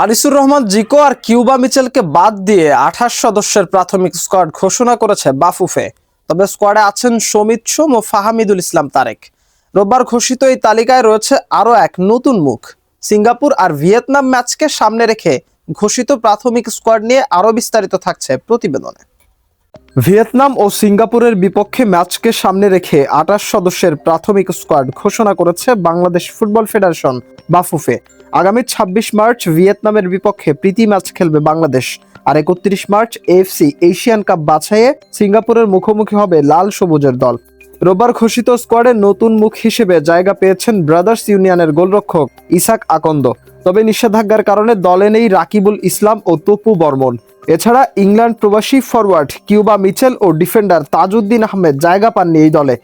আনিসুর রহমান জিকো আর Cuba মিচেলকে বাদ দিয়ে ২৮ সদস্যের প্রাথমিক স্কোয়াড ঘোষণা করেছে বাফুফে। তবে স্কোয়াডে আছেন সমিত সোম ও ফাহামিদুল ইসলাম তারেক। রোববার ঘোষিত এই তালিকায় রয়েছে আরও এক নতুন মুখ। সিঙ্গাপুর আর ভিয়েতনাম ম্যাচকে সামনে রেখে ঘোষিত প্রাথমিক স্কোয়াড নিয়ে আরও বিস্তারিত থাকছে প্রতিবেদনে। ভিয়েতনাম ও সিঙ্গাপুরের বিপক্ষে ম্যাচকে সামনে রেখে ২৮ সদস্যের প্রাথমিক স্কোয়াড ঘোষণা করেছে বাংলাদেশ ফুটবল ফেডারেশন বাফুফে। আগামী ২৬ মার্চ ভিয়েতনামের বিপক্ষে প্রীতি ম্যাচ খেলবে বাংলাদেশ, আর ৩১ মার্চ এএফসি এশিয়ান কাপ বাছাইয়ে সিঙ্গাপুরের মুখোমুখি হবে লাল সবুজের দল। রোববার ঘোষিত স্কোয়াডে নতুন মুখ হিসেবে জায়গা পেয়েছেন ব্রাদার্স ইউনিয়নের গোলরক্ষক ইসাক আকন্দ। তবে নিষেধাজ্ঞার কারণে দলে নেই রাকিবুল ইসলাম ও তপু বর্মন। এছাড়া ইংল্যান্ড প্রবাসী ফরওয়ার্ড কিউবা মিচেল ও ডিফেন্ডার তাজউদ্দিন আহমেদ জায়গা পাননি এই দলে।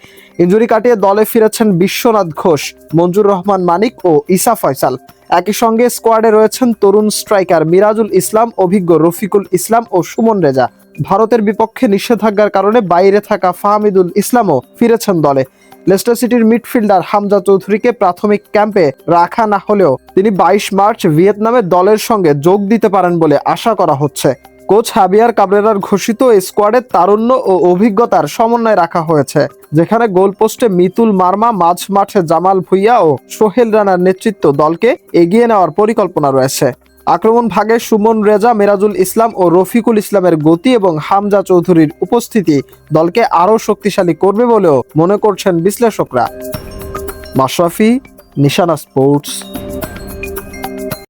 ইনজুরি কাটিয়ে দলে ফিরেছেন বিশ্বনাথ ঘোষ, মঞ্জুর রহমান মানিক ও ইসা ফয়সাল। একই সঙ্গে স্কোয়াডে রয়েছেন তরুণ স্ট্রাইকার মিরাজুল ইসলাম, অভিজ্ঞ রফিকুল ইসলাম ও সুমন রেজা। ভারতের বিপক্ষে নিষেধাজ্ঞার কারণে বাইরে থাকা ফাহামিদুল ইসলামও ফিরেছেন দলে। লেস্টার সিটির মিডফিল্ডার হামজা চৌধুরীকে প্রাথমিক ক্যাম্পে রাখা না হলেও তিনি ২২ মার্চ ভিয়েতনামে দলের সঙ্গে যোগ দিতে পারেন বলে আশা করা হচ্ছে। কোচ হাবিয়ার কাবরেরার ঘোষিত এই স্কোয়াডে তারুণ্য ও অভিজ্ঞতার সমন্বয় রাখা হয়েছে, যেখানে গোলপোস্টে মিতুল মার্মা, মাঝ মাঠে জামাল ভুইয়া ও সোহেল রানার নেতৃত্ব দলকে এগিয়ে নেওয়ার পরিকল্পনা রয়েছে। আক্রমণ ভাগে সুমন রেজা, মিরাজুল ইসলাম ও রফিকুল ইসলামের গতি এবং হামজা চৌধুরীর উপস্থিতি দলকে আরও শক্তিশালী করবে বলেও মনে করছেন বিশ্লেষকরা। মাশরাফি, নিশানা স্পোর্টস।